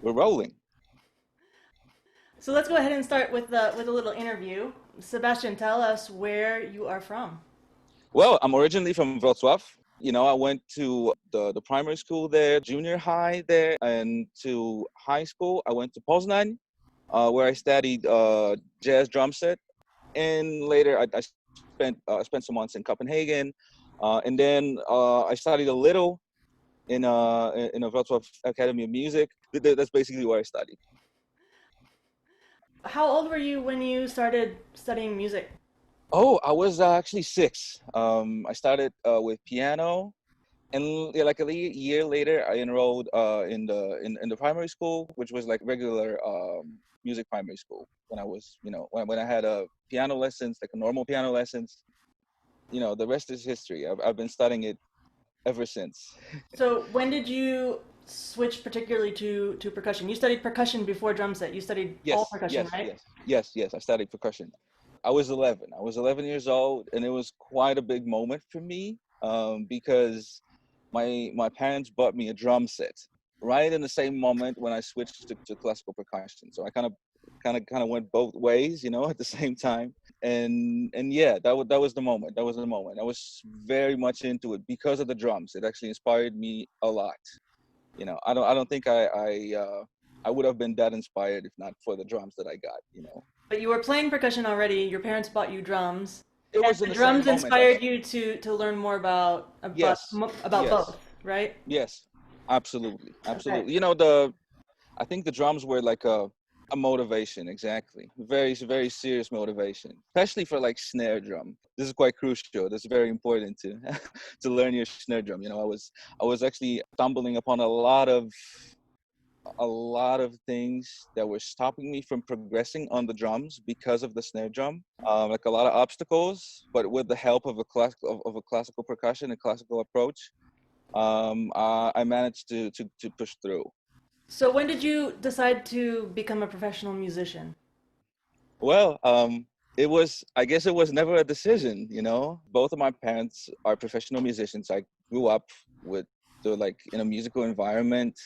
We're rolling. So let's go ahead and start with a little interview. Sebastian, tell us where you are from. Well, I'm originally from Wrocław. I went to the primary school there, junior high there, and to high school. I went to Poznań, where I studied jazz drum set. And later I spent some months in Copenhagen. And then I studied a little in a Wrocław Academy of Music. That's basically where I studied. How old were you when you started studying music? Oh, I was actually 6. I started with piano, and yeah, like a year later, I enrolled in the primary school, which was like regular music primary school. When I was, when I had piano lessons, like a normal piano lessons. The rest is history. I've been studying it ever since. So when did you switch particularly to percussion? You studied percussion before drum set. You studied all Yes, percussion, yes, right? yes, yes, yes. I studied percussion. I was 11. I was 11 years old, and it was quite a big moment for me because my parents bought me a drum set right in the same moment when I switched to classical percussion. So I kind of went both ways, at the same time. And yeah, that was the moment. That was the moment. I was very much into it because of the drums. It actually inspired me a lot. I don't think I would have been that inspired if not for the drums that I got. But you were playing percussion already. Your parents bought you drums, It and was in the the same drums moment inspired actually. you to learn more about Yes, about yes, both, right? yes, absolutely, Okay. absolutely. I think the drums were like a motivation, exactly. Very serious motivation, especially for like snare drum. This is quite crucial. This is very important to to learn your snare drum. I was actually stumbling upon a lot of things that were stopping me from progressing on the drums because of the snare drum. Like a lot of obstacles, but with the help of a classical percussion, a classical approach, I managed to push through. So when did you decide to become a professional musician? Well, I guess it was never a decision. Both of my parents are professional musicians. I grew up with like in a musical environment,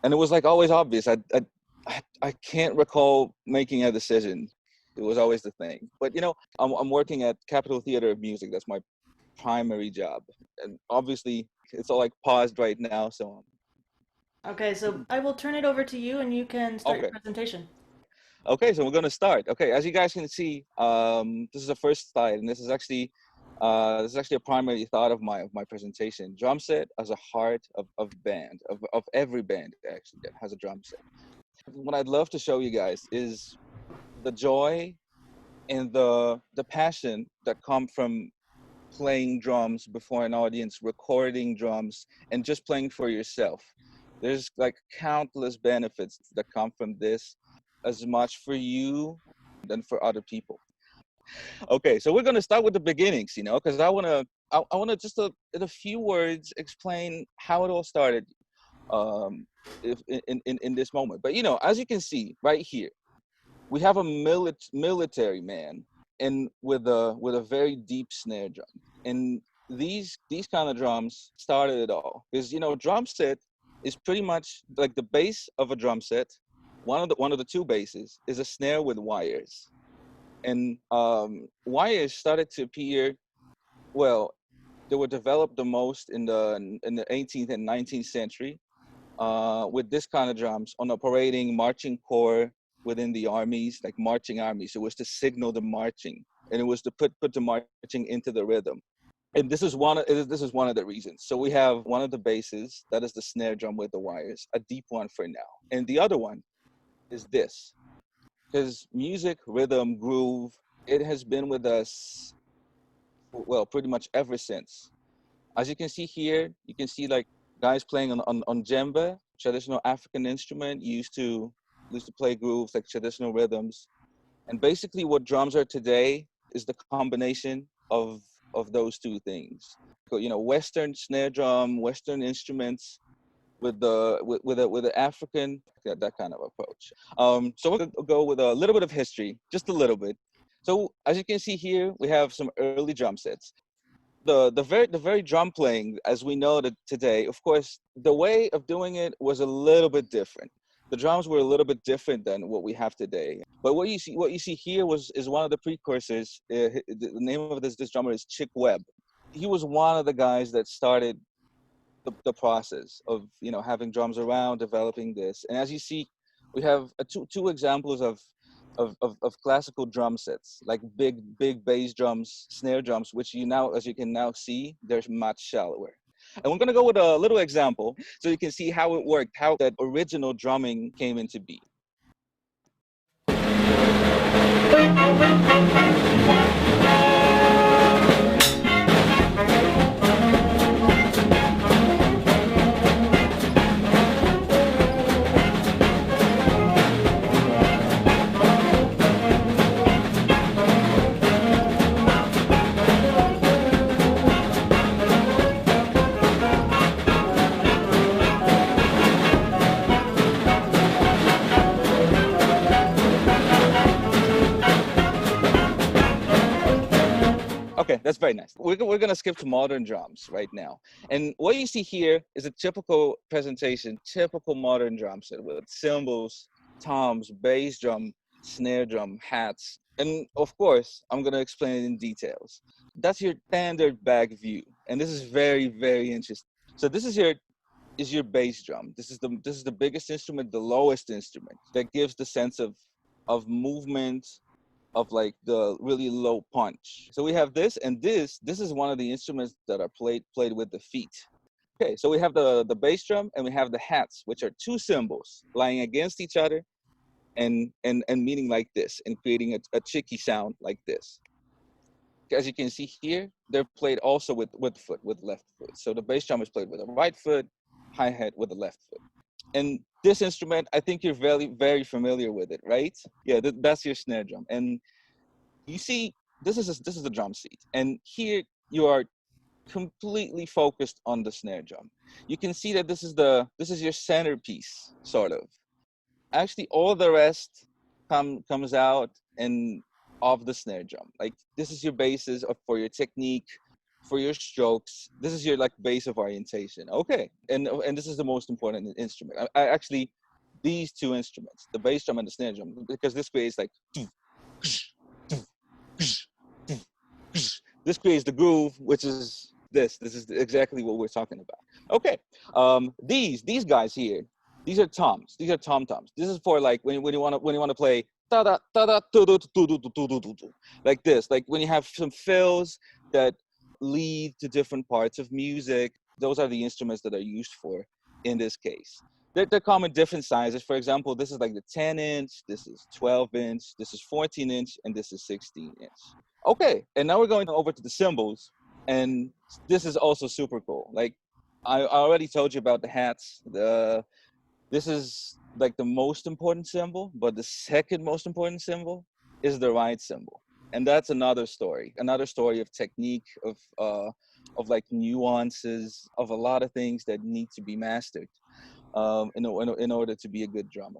and it was like always obvious. I can't recall making a decision. It was always the thing. But I'm working at Capitol Theater of Music. That's my primary job, and obviously it's all like paused right now. So Okay, so I will turn it over to you and you can start your okay, presentation. okay. So we're gonna start. Okay, as you guys can see, this is the first slide, and this is actually a primary thought of my presentation. Drum set as a heart of band of every band actually that has a drum set. What I'd love to show you guys is the joy and the passion that come from playing drums before an audience, recording drums, and just playing for yourself. There's like countless benefits that come from this, as much for you than for other people. Okay, so we're gonna start with the beginnings, because I wanna just in a few words explain how it all started, um, if in this moment. But as you can see right here, we have a military man and with a very deep snare drum, and these kind of drums started it all, because drum set is pretty much like the base of a drum set. One of the two bases is a snare with wires, and wires started to appear. Well, they were developed the most in the 18th and 19th century, with this kind of drums on a parading marching corps within the armies, like marching armies. It was to signal the marching, and it was to put the marching into the rhythm. And this is one of the reasons. So we have one of the bases, that is the snare drum with the wires, a deep one for now, and the other one is this, because music, rhythm, groove, it has been with us, well, pretty much ever since. As you can see here, you can see like guys playing on djembe, traditional African instrument used to play grooves like traditional rhythms. And basically what drums are today is the combination of those two things. So, Western snare drum, Western instruments with the African, that kind of approach. So we're gonna go with a little bit of history, just a little bit. So as you can see here, we have some early drum sets. the very drum playing as we know that today, of course, the way of doing it was a little bit different. The drums were a little bit different than what we have today. But what you see here is one of the precursors. The name of this drummer is Chick Webb. He was one of the guys that started the process of having drums around, developing this. And as you see, we have two examples of classical drum sets, like big bass drums, snare drums, which as you can now see, they're much shallower. And we're gonna go with a little example so you can see how it worked, how that original drumming came into being. Okay, that's very nice. We're going to skip to modern drums right now. And what you see here is a typical presentation, typical modern drum set with cymbals, toms, bass drum, snare drum, hats. And of course, I'm going to explain it in details. That's your standard back view. And this is very, very interesting. So this is your bass drum. This is the biggest instrument, the lowest instrument that gives the sense of movement, of like the really low punch. So we have this, and this is one of the instruments that are played with the feet. Okay, so we have the bass drum and we have the hats, which are two cymbals lying against each other and meaning like this and creating a chicky sound like this. As you can see here, they're played also with left foot. So the bass drum is played with the right foot, hi-hat with the left foot. And this instrument, I think you're very, very familiar with it, right? Yeah, that's your snare drum. And you see, this is the drum seat. And here you are completely focused on the snare drum. You can see that this is your centerpiece, sort of. Actually, all the rest comes out and of the snare drum. Like this is your basis for your technique, for your strokes. This is your like base of orientation. Okay, and this is the most important instrument. I actually, these two instruments, the bass drum and the snare drum, because this creates like this creates the groove, which is this. This is exactly what we're talking about. Okay, these guys here, these are toms. These are tom toms. This is for like when you want to play da da da da do do do do do do do like this. Like when you have some fills that lead to different parts of music. Those are the instruments that are used for in this case. They're come in different sizes. For example, this is like the 10-inch, this is 12-inch, this is 14-inch, and this is 16-inch. Okay, and now we're going over to the cymbals, and this is also super cool. Like I already told you about the hats. This is like the most important cymbal, but the second most important cymbal is the right cymbal. And that's another story of technique, of like nuances, of a lot of things that need to be mastered in order to be a good drummer.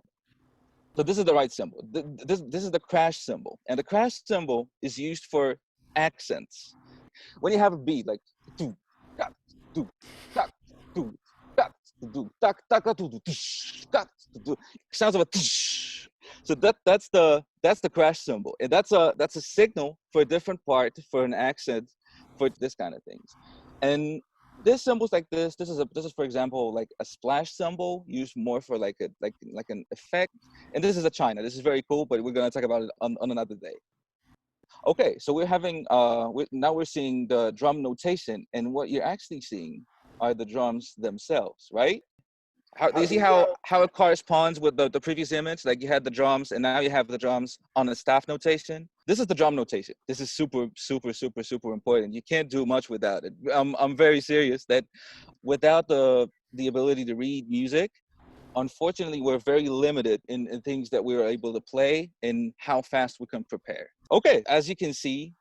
So this is the right cymbal. This is the crash cymbal. And the crash cymbal is used for accents. When you have a beat like do, da, do, da, do, da, do, da, da, da, do, do, da, do, sounds of a so that's the crash cymbal. And that's a signal for a different part, for an accent, for this kind of things. And this symbols like this is for example like a splash cymbal used more for like an effect. And this is a china. This is very cool, but we're going to talk about it on another day. Okay, so we're having now we're seeing the drum notation, and what you're actually seeing are the drums themselves, right? Do you see how it corresponds with the previous image? Like you had the drums and now you have the drums on a staff notation. This is the drum notation. This is super, super, super, super important. You can't do much without it. I'm very serious that without the ability to read music, unfortunately, we're very limited in things that we are able to play and how fast we can prepare. Okay, as you can see,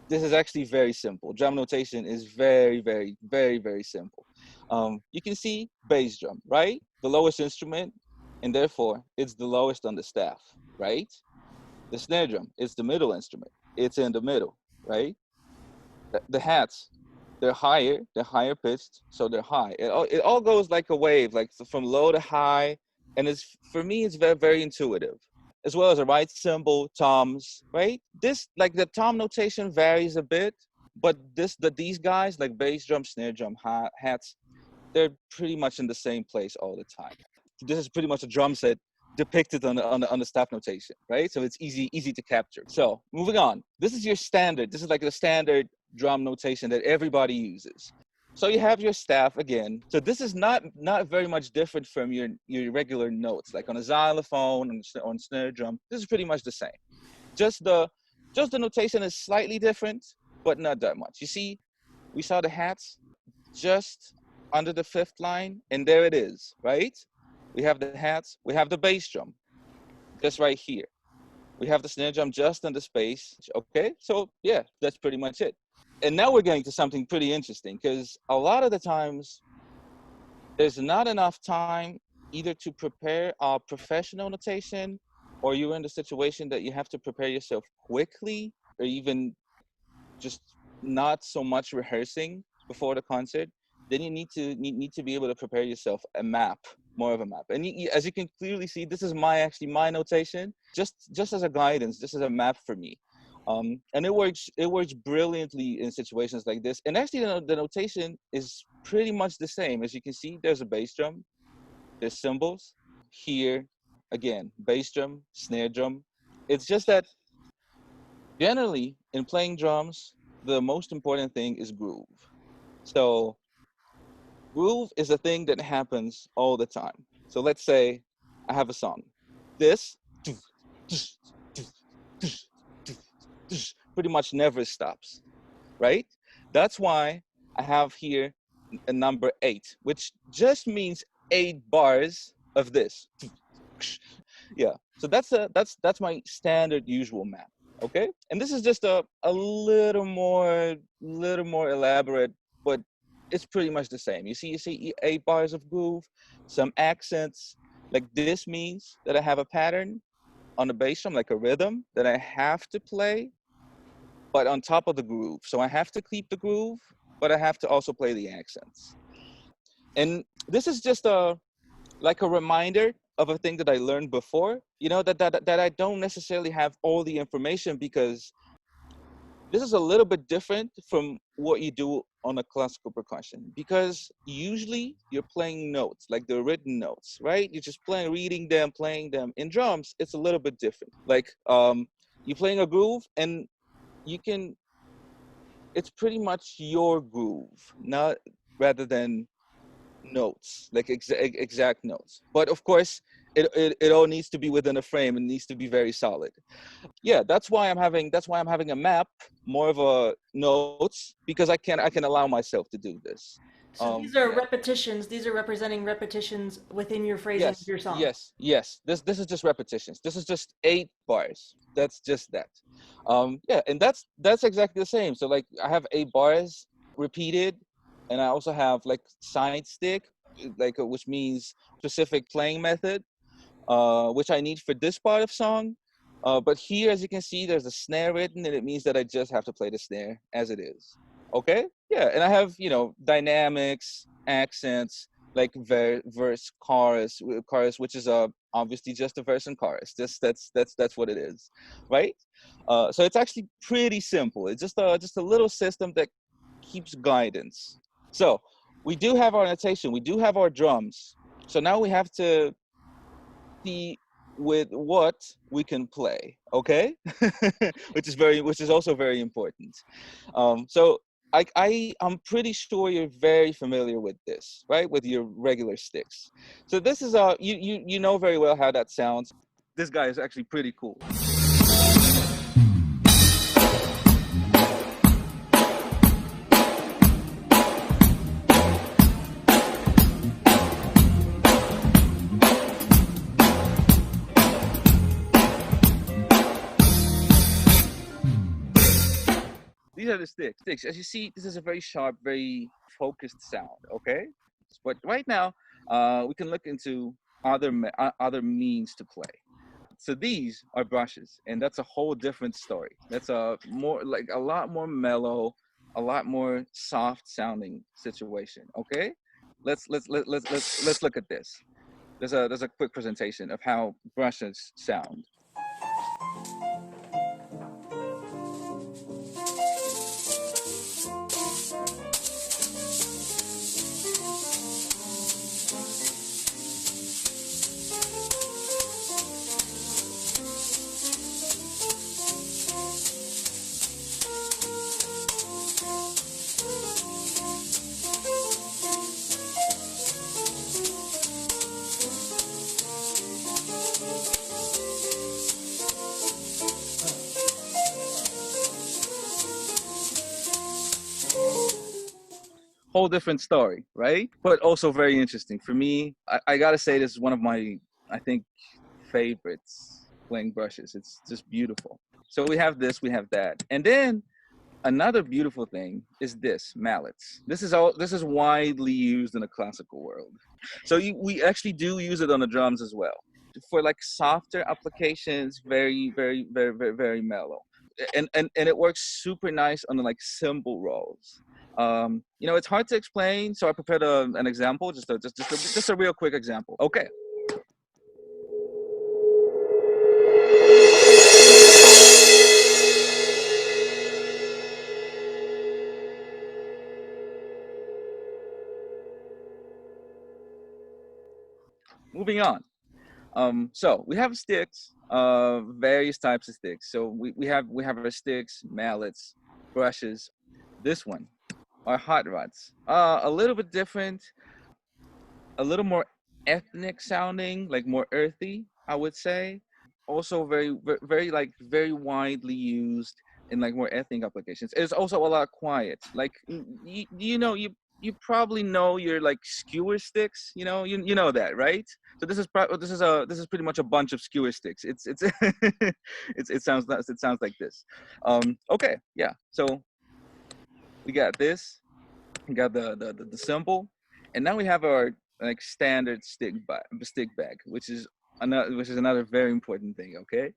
this is actually very simple. Drum notation is very, very, very, very simple. You can see bass drum, right? The lowest instrument, and therefore it's the lowest on the staff, right? The snare drum is the middle instrument. It's in the middle, right? The hats They're higher pitched, so they're high. It all goes like a wave, like from low to high, and it's for me it's very very intuitive, as well as the right cymbal, toms, right? This like the tom notation varies a bit, but these guys like bass drum, snare drum, hats, they're pretty much in the same place all the time. This is pretty much a drum set depicted on the staff notation, right? So it's easy to capture. So moving on, this is your standard. This is like the standard drum notation that everybody uses. So you have your staff again. So this is not very much different from your regular notes, like on a xylophone and on snare drum. This is pretty much the same. Just the just the notation is slightly different, but not that much. You see, we saw the hats just under the fifth line, and there it is, right? We have the hats, we have the bass drum, just right here. We have the snare drum just in the space. Okay, so yeah, that's pretty much it. And now we're getting to something pretty interesting because a lot of the times there's not enough time either to prepare a professional notation, or you're in the situation that you have to prepare yourself quickly, or even just not so much rehearsing before the concert. Then you need to be able to prepare yourself a map, more of a map. And as you can clearly see, this is my notation, just as a guidance, just as a map for me. And it works brilliantly in situations like this. And actually, the notation is pretty much the same. As you can see, there's a bass drum, there's cymbals here, again, bass drum, snare drum. It's just that generally in playing drums, the most important thing is groove. So groove is a thing that happens all the time. So let's say I have a song. This pretty much never stops, right? That's why I have here a number 8, which just means 8 bars of this. Yeah, so that's my standard usual map. Okay, and this is just a little more elaborate, but it's pretty much the same. You see 8 bars of groove, some accents. Like this means that I have a pattern on the bass drum, like a rhythm that I have to play, but on top of the groove. So I have to keep the groove, but I have to also play the accents. And this is just like a reminder of a thing that I learned before, that I don't necessarily have all the information, because this is a little bit different from what you do on a classical percussion, because usually you're playing notes, like the written notes, right? You're just reading them, playing them. In drums, it's a little bit different. Like you're playing a groove, and you can, it's pretty much your groove, not rather than notes, like exact notes. But of course, it all needs to be within a frame and needs to be very solid. Yeah, that's why I'm having a map, more of a notes, because I can allow myself to do this. So these are Yeah. repetitions. These are representing repetitions within your phrasing of Yes, your song. yes. This is just repetitions. This is just 8 bars. That's just that. Yeah, and that's exactly the same. So like I have 8 bars repeated, and I also have like side stick, like which means specific playing method, which I need for this part of song. But here, as you can see, there's a snare written, and it means that I just have to play the snare as it is. Okay? Yeah, and I have, dynamics, accents, like verse, chorus, which is obviously just a verse and chorus. That's what it is, right? So it's actually pretty simple. It's just a little system that keeps guidance. So we do have our notation, we do have our drums. So now we have to see with what we can play, okay? Which is also very important. So I'm pretty sure you're very familiar with this, right? With your regular sticks. So this is you know very well how that sounds. This guy is actually pretty cool. These are the sticks. As you see, this is a very sharp, very focused sound. Okay, but right now, we can look into other means to play. So these are brushes, and that's a whole different story. That's a lot more mellow, a lot more soft sounding situation. Okay, let's look at this. There's a quick presentation of how brushes sound. Whole different story, right? But also very interesting for me. I gotta say, this is one of my, I think, favorites playing brushes. It's just beautiful. So we have this, we have that, and then another beautiful thing is this mallets. This is widely used in the classical world. So we actually do use it on the drums as well for like softer applications, very mellow, and it works super nice on the like cymbal rolls. It's hard to explain, so I prepared an example, just a real quick example. Okay. Moving on. So we have sticks, various types of sticks. So we have our sticks, mallets, brushes. This one, our hot rods. A little bit different, a little more ethnic sounding, like more earthy, I would say. Also very like very widely used in like more ethnic applications. It's also a lot quiet. Like you probably know your like skewer sticks. You know that, right? So this is pretty much a bunch of skewer sticks. It's it sounds like this. Okay, yeah. So we got this. We got the symbol, and now we have our like standard stick bag, which is another very important thing. Okay,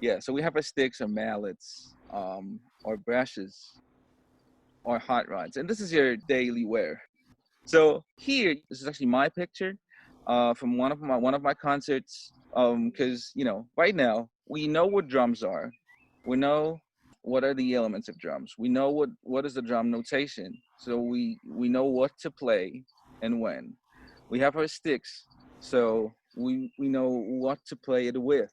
yeah. So we have our sticks, our mallets, our brushes, our hot rods, and this is your daily wear. So here, this is actually my picture, from one of my concerts. Because right now we know what drums are, we know what are the elements of drums, we know what is the drum notation, so we know what to play and when. We have our sticks, so we know what to play it with.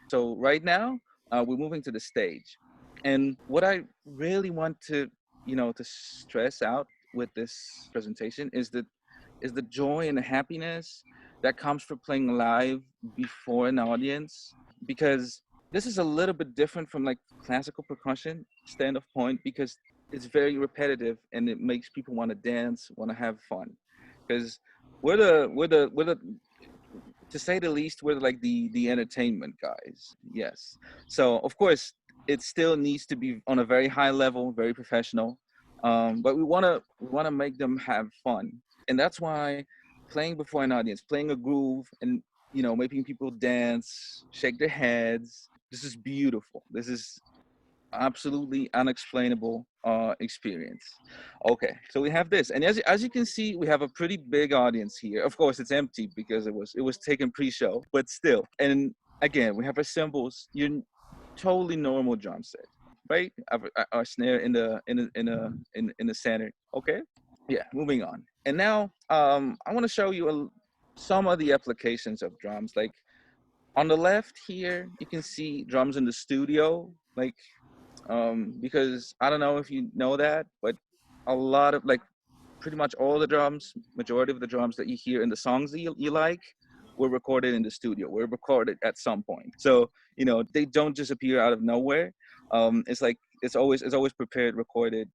So right now, we're moving to the stage, and what I really want to stress out with this presentation is the joy and the happiness that comes from playing live before an audience, because this is a little bit different from like classical percussion stand-off point, because it's very repetitive and it makes people want to dance, want to have fun, because we're the to say the least, we're like the entertainment guys. Yes. So of course, it still needs to be on a very high level, very professional. But we wanna make them have fun, and that's why playing before an audience, playing a groove, and making people dance, shake their heads. This is beautiful. This is absolutely unexplainable experience. Okay, so we have this, and as you can see, we have a pretty big audience here. Of course, it's empty because it was taken pre-show, but still. And again, we have our cymbals, your totally normal drum set, right? Our snare in the center. Okay, yeah. Moving on, and now I want to show you some of the applications of drums. Like on the left here, you can see drums in the studio, like because I don't know if you know that, but a lot of like pretty much all the drums, majority of the drums that you hear in the songs that you like, were recorded in the studio, were recorded at some point. So they don't just appear out of nowhere. It's like it's always prepared, recorded,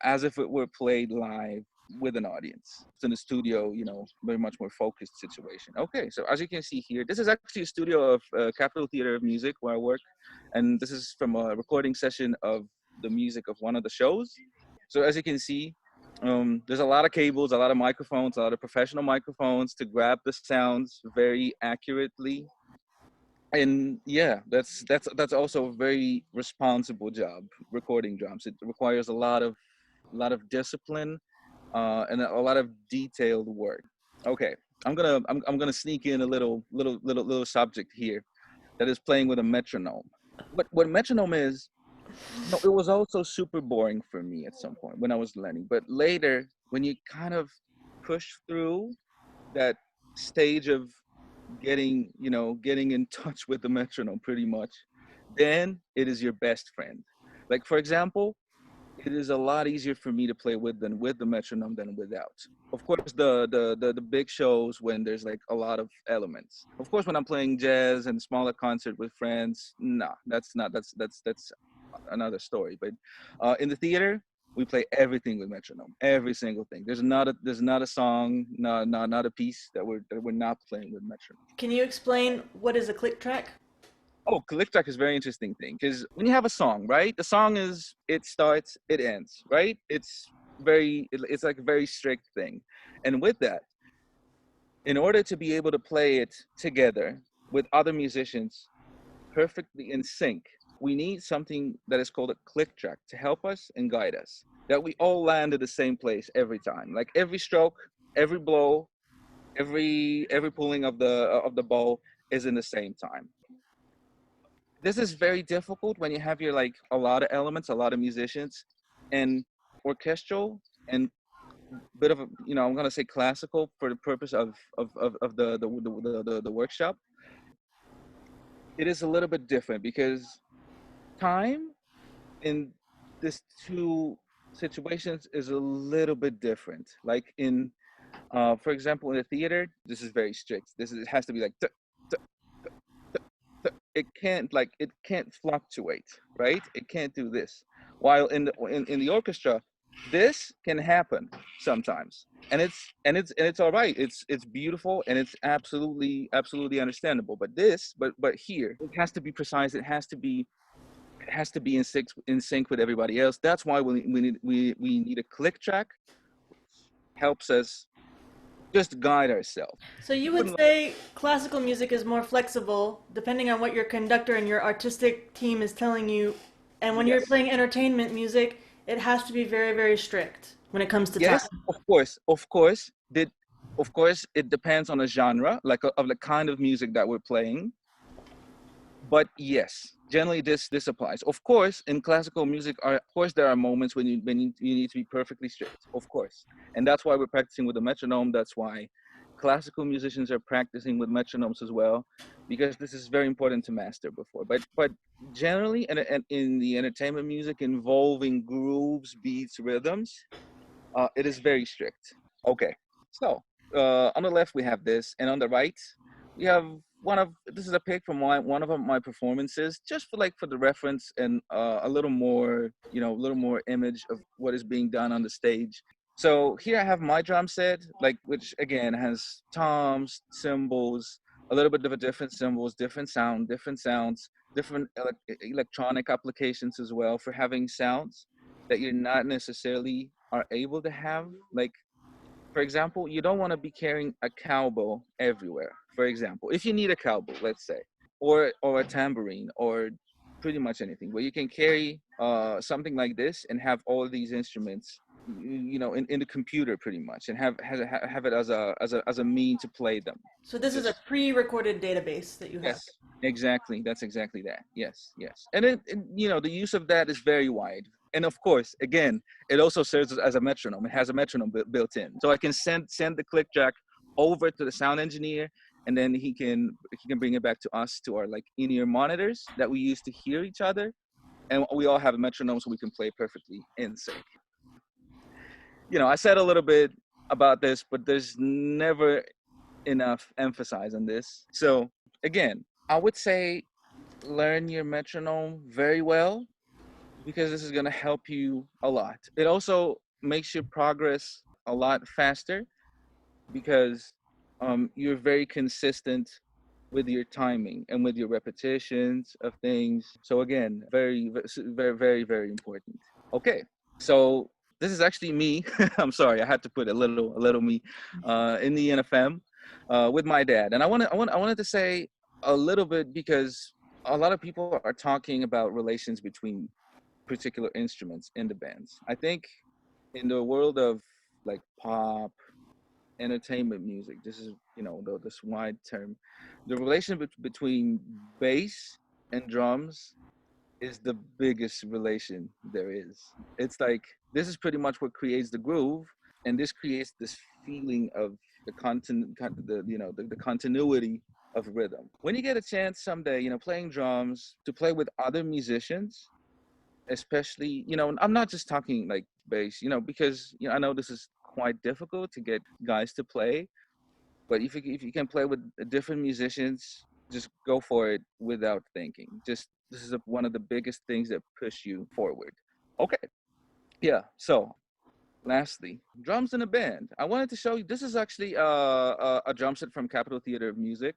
as if it were played live with an audience. It's in the studio, very much more focused situation. Okay, so as you can see here, this is actually a studio of Capitol Theater of Music where I work, and this is from a recording session of the music of one of the shows. So as you can see, there's a lot of cables, a lot of microphones, a lot of professional microphones to grab the sounds very accurately. And yeah, that's also a very responsible job, recording drums. It requires a lot of a lot of discipline, and a lot of detailed work. Okay, I'm gonna sneak in a little subject here that is playing with a metronome. What metronome is, it was also super boring for me at some point when I was learning. But later, when you kind of push through that stage of getting in touch with the metronome pretty much, then it is your best friend. Like for example, it is a lot easier for me to play with than with the metronome than without. Of course, the big shows when there's like a lot of elements. Of course, when I'm playing jazz and smaller concert with friends, nah, that's another story. But in the theater, we play everything with metronome, every single thing. There's not a song, not a piece that we're not playing with metronome. Can you explain what is a click track? Oh, click track is a very interesting thing because when you have a song, right? The song is it starts, it ends, right? It's like a very strict thing, and with that, in order to be able to play it together with other musicians perfectly in sync, we need something that is called a click track to help us and guide us. That we all land at the same place every time, like every stroke, every blow, every pulling of the bow is in the same time. This is very difficult when you have your like a lot of elements, a lot of musicians, and orchestral and bit of a I'm gonna say classical for the purpose of the workshop. It is a little bit different because time in this two situations is a little bit different. Like in for example, in the theater, this is very strict. It has to be like it can't fluctuate, right? It can't do this. While in the orchestra, this can happen sometimes, and it's all right. It's beautiful and it's absolutely understandable. But here it has to be precise. It has to be in sync with everybody else. That's why we need a click track, which helps us just guide ourselves. So you You would wouldn't say classical music is more flexible depending on what your conductor and your artistic team is telling you. And when you're Yes. playing entertainment music, it has to be very, very strict when it comes to time. Yes, of course, it depends on the genre, like of the kind of music that we're playing. But yes, generally this applies. Of course, in classical music, of course there are moments when you need to be perfectly strict, of course, and that's why we're practicing with the metronome. That's why classical musicians are practicing with metronomes as well, because this is very important to master before. But generally, and in the entertainment music involving grooves, beats, rhythms, it is very strict. Okay, so on the left we have this, and on the right we have this is a pic from one of my performances, just for the reference and a little more, image of what is being done on the stage. So here I have my drum set, which again has toms, cymbals, a little bit of a different cymbals, different sounds, different electronic applications as well for having sounds that you're not necessarily are able to have. Like, for example, you don't want to be carrying a cowbell everywhere. For example, if you need a cowbell, let's say, or a tambourine, or pretty much anything, where you can carry something like this and have all of these instruments, in the computer pretty much, and have it as a mean to play them. So this is a Just pre-recorded database that you have. yes, exactly. That's exactly that. Yes, yes. And the use of that is very wide. And of course, again, it also serves as a metronome. It has a metronome built in, so I can send the click track over to the sound engineer, and then he can bring it back to us, to our like in-ear monitors that we use to hear each other, and we all have a metronome so we can play perfectly in sync. I said a little bit about this, but there's never enough emphasis on this. So again, I would say learn your metronome very well, because this is going to help you a lot. It also makes your progress a lot faster, because you're very consistent with your timing and with your repetitions of things. So again, very, very, very, very important. Okay, so this is actually me. I'm sorry, I had to put a little me in the NFM with my dad, and I wanted to say a little bit, because a lot of people are talking about relations between particular instruments in the bands. I think in the world of like pop entertainment music, this is, this wide term, the relation between bass and drums is the biggest relation there is. It's like this is pretty much what creates the groove, and this creates this feeling of the continuity of rhythm. When you get a chance someday, playing drums, to play with other musicians, especially, I'm not just talking like bass, because I know this is quite difficult to get guys to play, but if you can play with different musicians, just go for it without thinking. Just this is one of the biggest things that push you forward. Okay, yeah. So lastly, drums in a band. I wanted to show you. This is actually a drum set from Capitol Theater of Music,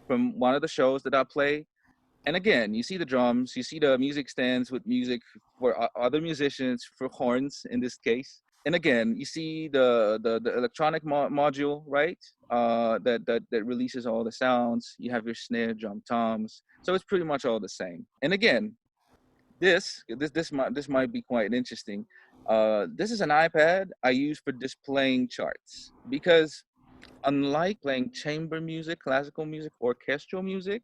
from one of the shows that I play. And again, you see the drums, you see the music stands with music for other musicians, for horns in this case. And again, you see the electronic module, right? That releases all the sounds. You have your snare, drum toms, so it's pretty much all the same. And again, this might be quite interesting. This is an iPad I use for displaying charts, because unlike playing chamber music, classical music, orchestral music,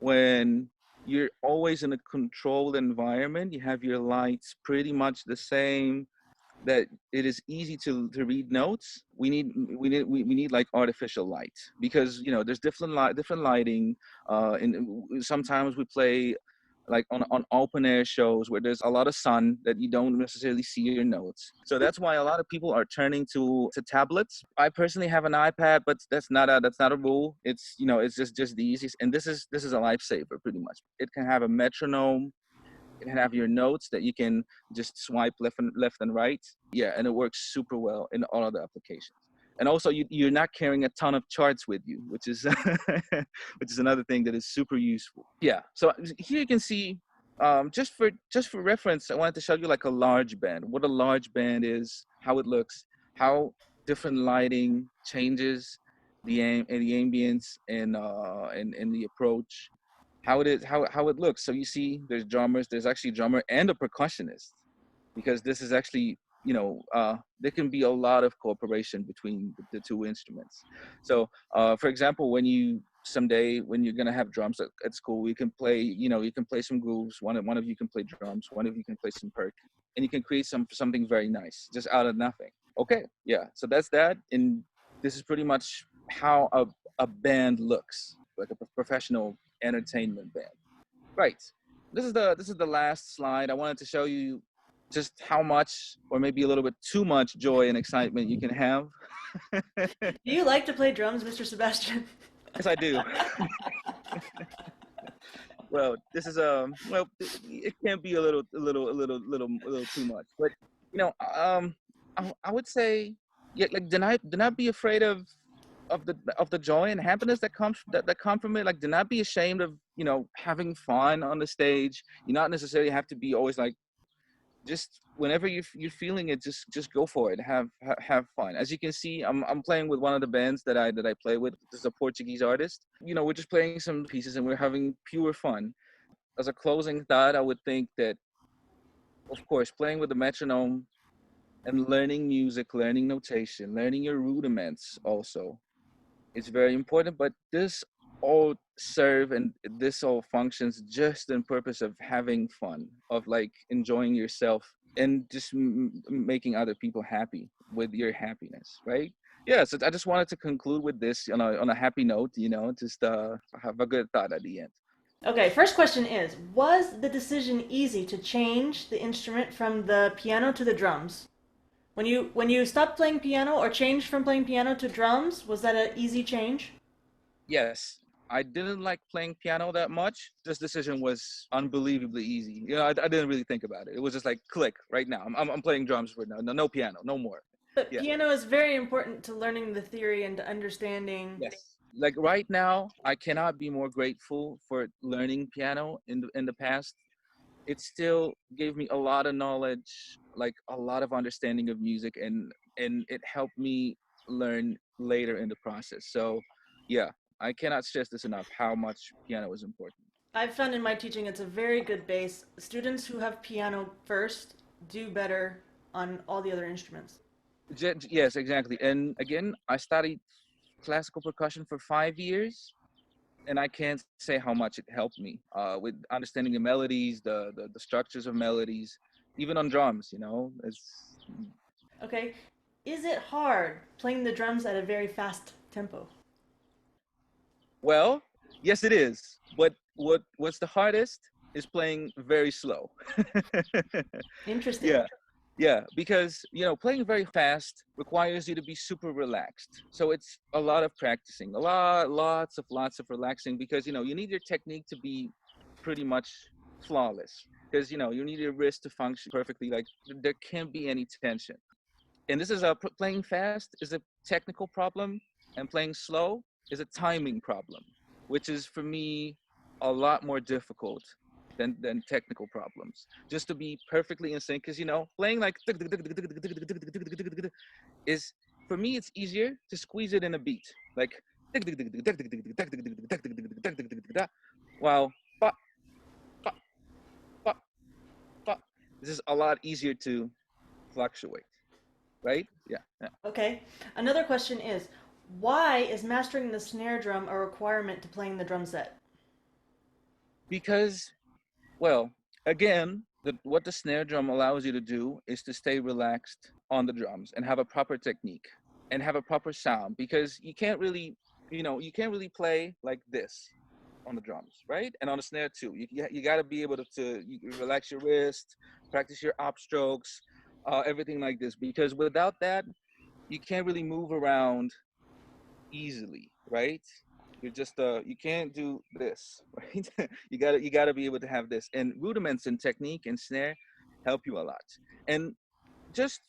when you're always in a controlled environment, you have your lights pretty much the same, that it is easy to read notes. We need like artificial light, because there's different lighting. And sometimes we play like on open air shows where there's a lot of sun that you don't necessarily see your notes. So that's why a lot of people are turning to tablets. I personally have an iPad, but that's not a rule. It's just the easiest, and this is a lifesaver pretty much. It can have a metronome, it can have your notes that you can just swipe left and right. Yeah, and it works super well in all of the applications. And also, you're not carrying a ton of charts with you, which is which is another thing that is super useful. Yeah. So here you can see, just for reference, I wanted to show you like a large band, what a large band is, how it looks, how different lighting changes the ambience and the approach, how it is, how it looks. So you see, there's drummers. There's actually a drummer and a percussionist, because this is actually, there can be a lot of cooperation between the two instruments. So, for example, when you're gonna have drums at school, we can play. You can play some grooves. One of you can play drums. One of you can play some perc, and you can create something very nice just out of nothing. Okay, yeah. So that's that, and this is pretty much how a band looks, like a professional entertainment band. Right. This is the last slide. I wanted to show you just how much, or maybe a little bit too much, joy and excitement you can have. Do you like to play drums, Mr. Sebastian? Yes, I do. Well, this is it can be a little too much, but you know, I would say, yeah, like, do not be afraid of the joy and happiness that come from it. Like, do not be ashamed of having fun on the stage. You not necessarily have to be always like, just whenever you're feeling it, just go for it. Have fun. As you can see, I'm playing with one of the bands that I play with. This is a Portuguese artist. We're just playing some pieces and we're having pure fun. As a closing thought, I would think that, of course, playing with the metronome and learning music, learning notation, learning your rudiments also, it's very important. But this all functions just in purpose of having fun, of like enjoying yourself, and just making other people happy with your happiness, right? Yeah. So I just wanted to conclude with this on a happy note. Just have a good thought at the end. Okay, first question is, was the decision easy to change the instrument from the piano to the drums? When you stopped playing piano or changed from playing piano to drums, was that an easy change? Yes, I didn't like playing piano that much. This decision was unbelievably easy. I didn't really think about it. It was just like, click right now. I'm playing drums right now. No, no piano, no more. But Yeah. piano is very important to learning the theory and to understanding. Yes. Like right now, I cannot be more grateful for learning piano in the past. It still gave me a lot of knowledge, like a lot of understanding of music, and it helped me learn later in the process. So, yeah, I cannot stress this enough, how much piano is important. I've found in my teaching it's a very good base. Students who have piano first do better on all the other instruments. Yes, exactly. And again, I studied classical percussion for 5 years, and I can't say how much it helped me with understanding the melodies, the structures of melodies, even on drums. It's Okay, is it hard playing the drums at a very fast tempo? well, yes, it is. But what's the hardest is playing very slow. Interesting. Yeah. Yeah, because playing very fast requires you to be super relaxed. So it's a lot of practicing, lots of relaxing, because you need your technique to be pretty much flawless. Because you need your wrist to function perfectly. Like there can't be any tension. And this is playing fast is a technical problem, and playing slow is a timing problem, which is for me a lot more difficult than technical problems. Just to be perfectly in sync, because playing like is, for me, it's easier to squeeze it in a beat, like while this is a lot easier to fluctuate, right? Yeah, yeah. Okay, another question is, why is mastering the snare drum a requirement to playing the drum set? Because, well, again, what the snare drum allows you to do is to stay relaxed on the drums and have a proper technique and have a proper sound, because you can't really play like this on the drums, right? And on the snare too. You got to be able to relax your wrist, practice your upstrokes, everything like this, because without that, you can't really move around easily, right? You can't do this, right? You gotta be able to have this, and rudiments in technique and snare help you a lot. And just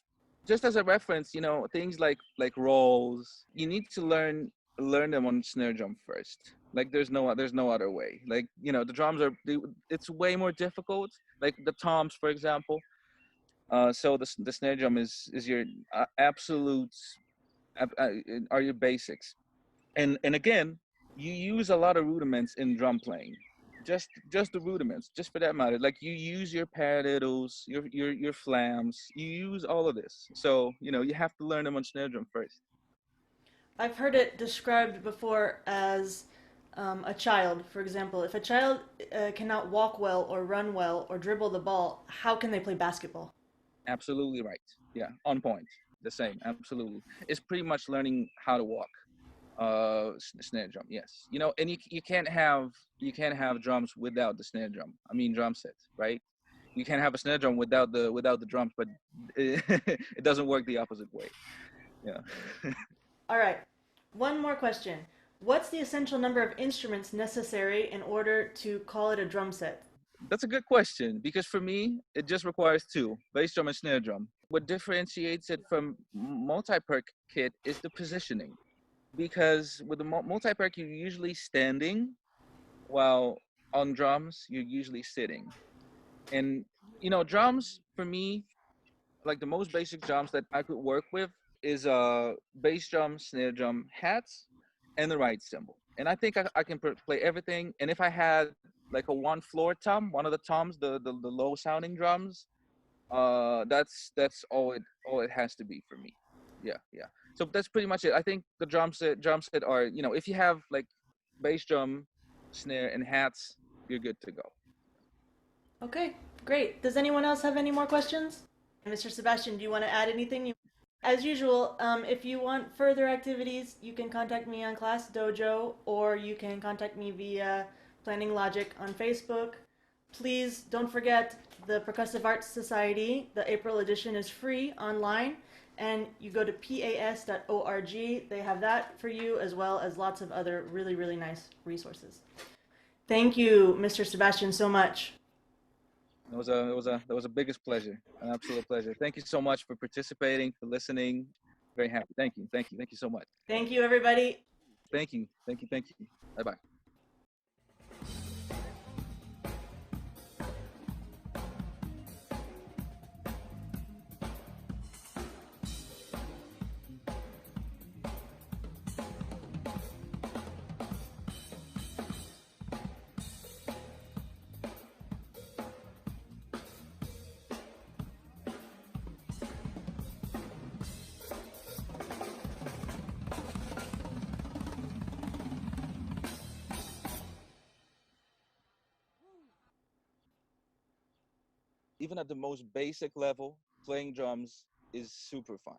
just as a reference, things like rolls, you need to learn them on snare drum first. Like there's no other way. Like the drums it's way more difficult. Like the toms, for example. So the snare drum is your absolute are your basics. And again, you use a lot of rudiments in drum playing, just the rudiments, just for that matter. Like you use your paradiddles, your flams, you use all of this. So you have to learn them on snare drum first. I've heard it described before as a child, for example. If a child cannot walk well or run well or dribble the ball, how can they play basketball? Absolutely right. Yeah, on point. The same. Absolutely. It's pretty much learning how to walk. Snare drum, yes. And you can't have drums without the snare drum. I mean drum set, right? You can't have a snare drum without the drums, but it doesn't work the opposite way. Yeah. All right, one more question. What's the essential number of instruments necessary in order to call it a drum set? That's a good question, because for me it just requires two: bass drum and snare drum. What differentiates it from multi-perk kit is the positioning, because with the multi-perk you're usually standing, while on drums you're usually sitting. And drums for me, like the most basic drums that I could work with is bass drum, snare drum, hats, and the right cymbal. And I think I can play everything. And if I had like a one floor tom, one of the toms, the low sounding drums, that's all it has to be for me. Yeah, yeah. So that's pretty much it. I think the drum set are, if you have like bass drum, snare, and hats, you're good to go. Okay, great. Does anyone else have any more questions? Mr. Sebastian, do you want to add anything? As usual, if you want further activities, you can contact me on Class Dojo, or you can contact me via Planning Logic on Facebook. Please don't forget the Percussive Arts Society. The April edition is free online, and you go to pas.org. They have that for you, as well as lots of other really, really nice resources. Thank you, Mr. Sebastian, so much. That was a biggest pleasure, an absolute pleasure. Thank you so much for participating, for listening. Very happy. Thank you so much. Thank you, everybody. Thank you. Bye bye. even at the most basic level, playing drums is super fun.